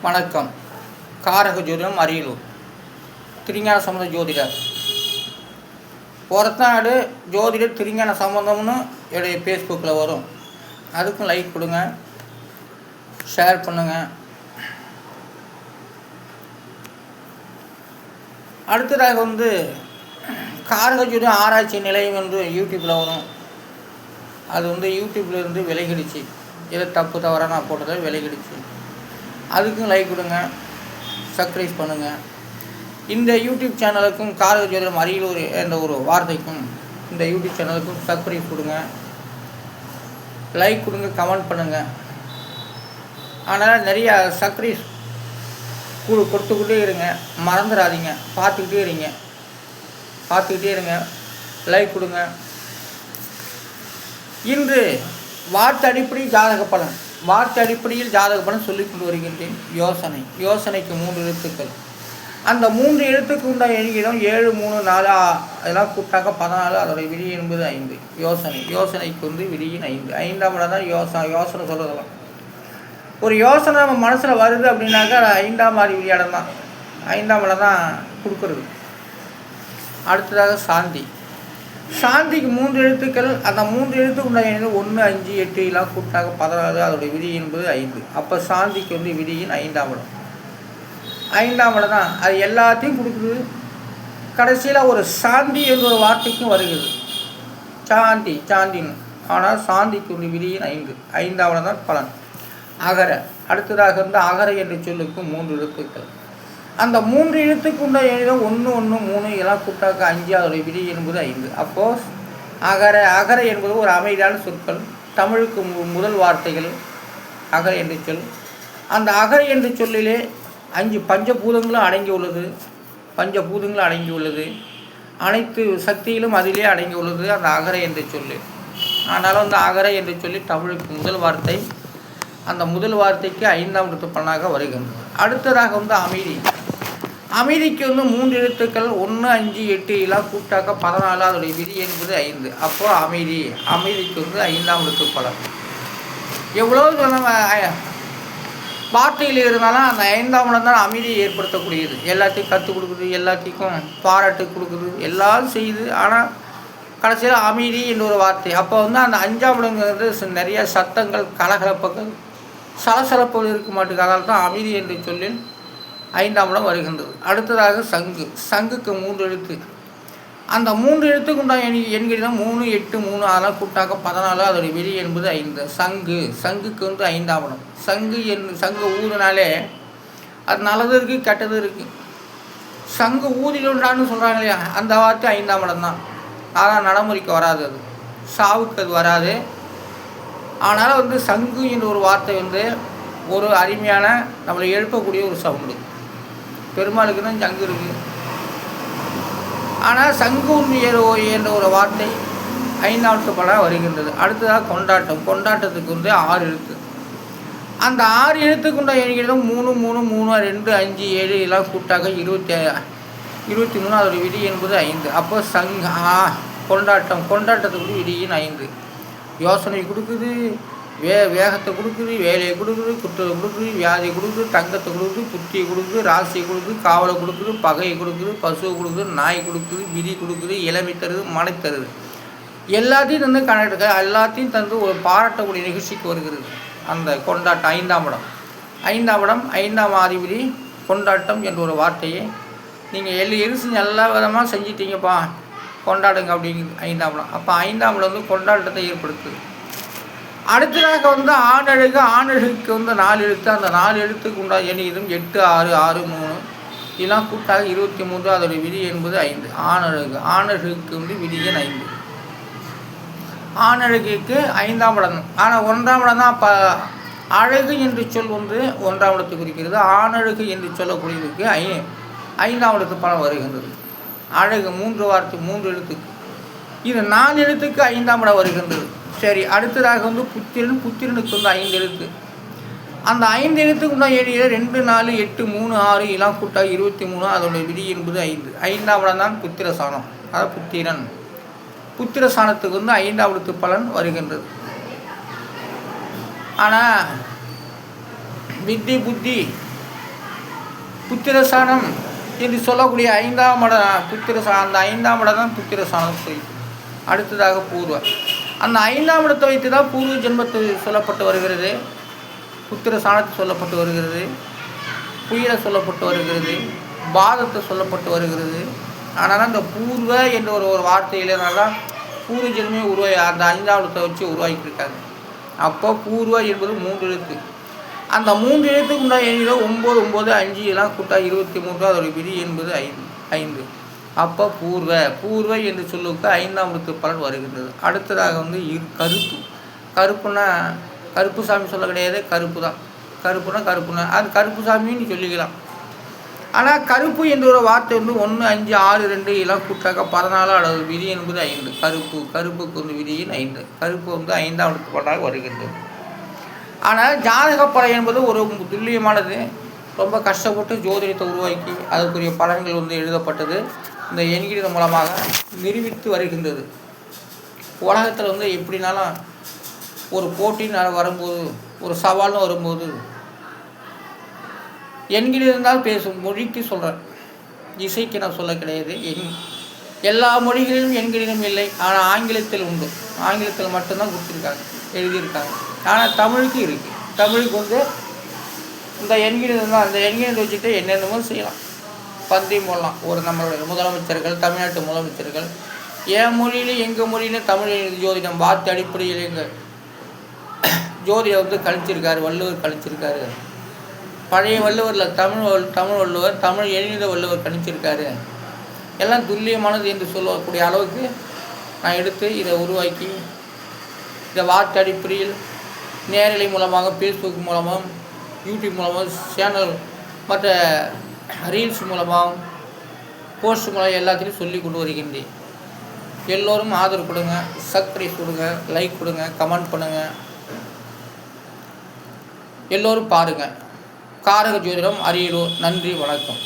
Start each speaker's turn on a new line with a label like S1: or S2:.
S1: வணக்கம். காரக ஜோதிடம் அரியலூர் திருஞான சம்பந்த ஜோதிடர். ஒருத்தநாடு ஜோதிடர் திருஞான சம்பந்தம்னு என்னுடைய ஃபேஸ்புக்கில் வரும். அதுக்கும் லைக் கொடுங்க, ஷேர் பண்ணுங்கள். அடுத்ததாக காரக ஜோதிடம் ஆராய்ச்சி நிலையம் யூடியூப்பில் வரும். அது யூடியூப்லேருந்து விலகிடுச்சு. ஏதோ தப்பு தவறாக நான் போட்டதை விலகிடுச்சு. அதுக்கும் லைக் கொடுங்க, சப்ஸ்கிரைப் பண்ணுங்கள். இந்த யூடியூப் சேனலுக்கும் காரக ஜோதிடம் அரியலூர் என்ற ஒரு வார்த்தைக்கும் இந்த யூடியூப் சேனலுக்கும் சப்ஸ்கிரைப் கொடுங்க, லைக் கொடுங்க, கமெண்ட் பண்ணுங்கள். ஆனால் நிறையா சப்ஸ்கிரைப் கொடுத்துக்கிட்டே இருங்க, மறந்துடாதீங்க. பார்த்துக்கிட்டே இருங்க, லைக் கொடுங்க. இன்று வார்த்தை அடிப்படையில் ஜாதக பலன் சொல்லிக் கொண்டு வருகின்றேன். யோசனைக்கு 3 எழுத்துக்கள். அந்த 3 எழுத்துக்கு உண்டான எண்ணிக்கையிடம் 7, 3, 4 அதெல்லாம் கூட்டாக்க 14. அதோடைய விதி என்பது 5. யோசனைக்கு விதியின் 5. 5ஆம் இடம் தான் யோசனை சொல்கிறதெல்லாம். ஒரு யோசனை நம்ம மனசில் வருது அப்படின்னாக்கா 5ஆம் விதியாடம் தான். 5ஆம் இடம் தான் கொடுக்குறது. அடுத்ததாக சாந்திக்கு 3 எழுத்துக்கள். அந்த 3 எழுத்துக்கு உண்டான 1, 5, 8 எல்லாம் கூட்டாக 14. அதோடைய விதி என்பது 5. அப்போ சாந்திக்கு விதியின் 5ஆம் இடம். 5ஆம் இடம் தான் அது எல்லாத்தையும் கொடுக்குது. கடைசியில் ஒரு சாந்தி என்ற ஒரு வார்த்தைக்கும் வருகிறது. சாந்தின்னு. ஆனால் சாந்திக்கு விதியின் 5. 5ஆம் இடம் தான் பலன். அகர. அடுத்ததாக அகர என்ற சொல்லுக்கு 3 எழுத்துக்கள். அந்த 3 எழுத்துக்கு உண்டான 1, 1, 3 எல்லாம் கூட்டாக்க 5. அதோடைய விதி என்பது 5. அப்போது அகர என்பது ஒரு அமைதியான சொற்கள். தமிழுக்கு முதல் வார்த்தைகள் அகர என்று சொல். அந்த அகர என்ற சொல்லிலே 5 பஞ்சபூதங்களும் அடங்கி உள்ளது. அனைத்து சக்தியிலும் அதிலே அடங்கி உள்ளது அந்த அகர என்று சொல்லு. ஆனாலும் அகர என்று சொல்லி தமிழுக்கு முதல் வார்த்தை. அந்த முதல் வார்த்தைக்கு 5ஆம் இடத்து பலனாக வருகின்றது. அடுத்ததாக அமைதிக்கு 3 எழுத்துக்கள். 1, 5, 8 எல்லாம் கூட்டாக்க 14. அதோடைய விதி என்பது 5. அப்போது அமைதிக்கு 5ஆம் இடத்து பலன். எவ்வளோ நம்ம வார்த்தையில் இருந்தாலும் அந்த 5ஆம் இடம் தான் அமைதியை ஏற்படுத்தக்கூடியது. எல்லாத்தையும் கற்றுக் கொடுக்குது, எல்லாத்தையும் பாராட்டு கொடுக்குது, எல்லாம் செய்யுது. ஆனால் கடைசியில் அமைதி என்ற ஒரு வார்த்தை. அப்போ அந்த 5ஆம் இடங்கிறது நிறைய சத்தங்கள், கலகலப்புகள், சலசலப்புகள் இருக்க மாட்டேங்குது. அதனால தான் அமைதி என்று சொல்லி 5ஆம் இடம் வருகின்றது. அடுத்ததாக சங்குக்கு 3 எழுத்து. அந்த 3 எழுத்துக்கு உண்டான எண்களிடம் 3, 8, 3 அதெல்லாம் கூட்டாக்க 14. அதோடைய விதி என்பது 5. சங்குக்கு 5ஆம் இடம். சங்கு ஊதுனாலே அது நல்லது இருக்குது, கெட்டது இருக்குது. சங்கு ஊதிடுன்றான்னு சொல்கிறாங்க இல்லையா, அந்த வார்த்தை 5ஆம் இடம் தான். அதான் நடைமுறைக்கு வராது, அது சாவுக்கு அது வராது. ஆனால் சங்கு என்ற ஒரு வார்த்தை ஒரு அருமையான நம்மளை எழுப்பக்கூடிய ஒரு சவுண்டு. பெருமாளுக்கு தான் சங்கு இருக்குது. ஆனால் சங்கு என்ற ஒரு வார்த்தை 5ஆம் இடத்து பலனாக வருகின்றது. அடுத்ததாக கொண்டாட்டத்துக்கு 6 எழுத்து. அந்த 6 எழுத்துக்குண்ட எண்ணிக்கையிலும் 3, 3, 3, 2, 5, 7 எல்லாம் கூட்டாக 23. அதோடைய விதி என்பது 5. அப்போ கொண்டாட்டத்துக்கு விதியின் 5. யோசனை கொடுக்குது, வேகத்தை கொடுக்குது, வேலையை கொடுக்குது, குற்றத்தை கொடுக்குது, வியாதியை கொடுக்குது, தங்கத்தை கொடுக்குது, புத்தியை கொடுக்குது, ராசியை கொடுக்குது, காவலை கொடுக்குது, பகையை கொடுக்குது, பசுவை கொடுக்குது, நாய் கொடுக்குது, விதி கொடுக்குது, இளமை தருது, மனை தருது. எல்லாத்தையும் எல்லாத்தையும் தந்து ஒரு பாராட்டக்கூடிய நிகழ்ச்சிக்கு வருகிறது அந்த கொண்டாட்டம். 5ஆம் இடம் 5ஆம் அதிபதி கொண்டாட்டம் என்ற ஒரு வார்த்தையை நீங்கள் எல்லா விதமாக செஞ்சிட்டீங்கப்பா, கொண்டாடுங்க அப்படிங்கிறது 5ஆம் இடம். அப்போ 5ஆம் இடம் கொண்டாட்டத்தை ஏற்படுத்துது. அடுத்ததாக ஆணழகுக்கு 4 எழுத்து. அந்த 4 எழுத்துக்கு உண்டான எண்ணிக்கையும் 8, 6, 6, 3 இதெல்லாம் கூட்டாக 23. அதோடைய விதி என்பது 5. ஆணழகுக்கு விதியின் 5. ஆணழகுக்கு 5ஆம் இடம். ஆனால் 1ஆம் இடம் தான். அப்போ அழகு என்று சொல் 1ஆம் இடத்தை குறிக்கிறது. ஆணழகு என்று சொல்லக்கூடியதுக்கு 5ஆம் இடத்து பலம் வருகின்றது. அழகு 3 வார்த்தை 3 எழுத்துக்கு. இது 4 எழுத்துக்கு 5ஆம் இடம் வருகின்றது. சரி, அடுத்ததாக புத்திரனுக்கு 5 எழுத்து. அந்த 5 எழுத்துக்கு உண்டான எண்ணிக்கையில் 2, 4, 8, 3, 6 எல்லாம் கூட்டாக 23. அதோடைய விதி என்பது 5. 5ஆம் இடம் தான் புத்திரசானம். அதாவது புத்திரசானத்துக்கு 5ஆம் இடத்து பலன் வருகின்றது. ஆனால் வித்தி புத்தி புத்திரசானம் என்று சொல்லக்கூடிய 5ஆம் இடம் அந்த 5ஆம் இடம் தான் புத்திரசானம் சொல்லி. அடுத்ததாக பூர்வ. அந்த 5ஆம் இடத்தை வைத்து தான் பூர்வ ஜென்மத்தில் சொல்லப்பட்டு வருகிறது, புத்திரசானத்தை சொல்லப்பட்டு வருகிறது, புயலை சொல்லப்பட்டு வருகிறது, பாதத்தை சொல்லப்பட்டு வருகிறது. ஆனால் அந்த பூர்வ என்ற ஒரு வார்த்தையினால தான் பூர்வ ஜென்மே அந்த 5ஆம் இடத்தை வச்சு உருவாக்கியிருக்காங்க. அப்போ பூர்வ என்பது 3 எழுத்து. அந்த 3 எழுத்துக்கு உண்டான எண்ணிக்கை 9, 9, 5 எல்லாம் கூட்டா 23. அதோட விதி என்பது 5. அப்போ பூர்வ என்று சொல்லுக்கு 5ஆம் இடத்து பலன் வருகின்றது. அடுத்ததாக கருப்பு. கருப்புன்னா கருப்பு சாமி சொல்ல கிடையாது, கருப்பு தான். கருப்புனா அது கருப்பு சாமின்னு சொல்லிக்கலாம். ஆனால் கருப்பு என்ற ஒரு வார்த்தை 1, 5, 6, 2 எல்லாம் கூட்டாக்க 14. அளவு விதி என்பது 5. கருப்புக்கு விதியின் 5. கருப்பு 5ஆம் இடத்து பலனாக வருகின்றது. ஆனால் ஜாதக பலன் என்பது ஒரு துல்லியமானது. ரொம்ப கஷ்டப்பட்டு ஜோதிடத்தை உருவாக்கி அதுக்குரிய பலன்கள் எழுதப்பட்டது. இந்த எண்கணிதம் மூலமாக நிரூபித்து வருகின்றது. உலகத்தில் எப்படினாலும் ஒரு போட்டின்னு வரும்போது, ஒரு சவால்னு வரும்போது எண்கணிதம் தான் பேசும். மொழிக்கு சொல்கிறேன், இசைக்கு நான் சொல்ல கிடையாது. எல்லா மொழிகளிலும் எண்கணிதம் இல்லை, ஆனால் ஆங்கிலத்தில் உண்டு. ஆங்கிலத்தில் மட்டும்தான் கொடுத்துருக்காங்க, எழுதியிருக்காங்க. ஆனால் தமிழுக்கு இருக்குது. தமிழுக்கு இந்த எண்கணிதம் தான். அந்த எண்கணிதத்தை வச்சுட்டு என்னென்னமோ செய்யலாம், பந்தயம் போடலாம். நம்மளுடைய முதலமைச்சர்கள், தமிழ்நாட்டு முதலமைச்சர்கள் என் மொழியில எங்கள் மொழியில தமிழ் ஜோதிடம் வார்த்தை அடிப்படையில் எங்கள் ஜோதிடம் கழிச்சிருக்காரு, வள்ளுவர் கழிச்சிருக்காரு. பழைய வள்ளுவரில் தமிழ் வள்ளுவர், தமிழ் எண்ணித வள்ளுவர் கணிச்சிருக்காரு. எல்லாம் துல்லியமானது என்று சொல்லக்கூடிய அளவுக்கு நான் எடுத்து இதை உருவாக்கி இதை வார்த்தை அடிப்படையில் நேரலை மூலமாக, ஃபேஸ்புக் மூலமாக, யூடியூப் மூலமாக, சேனல் மற்ற ரீல்ஸ் மூலமாக, போஸ்ட் மூலம் எல்லாத்தையும் சொல்லி கொண்டு வருகின்றேன். எல்லோரும் ஆதரவு கொடுங்க, சப்ஸ்கிரைப் கொடுங்க, லைக் கொடுங்க, கமெண்ட் பண்ணுங்கள். எல்லோரும் பாருங்கள். காரக ஜோதிடம் அரியலூர். நன்றி, வணக்கம்.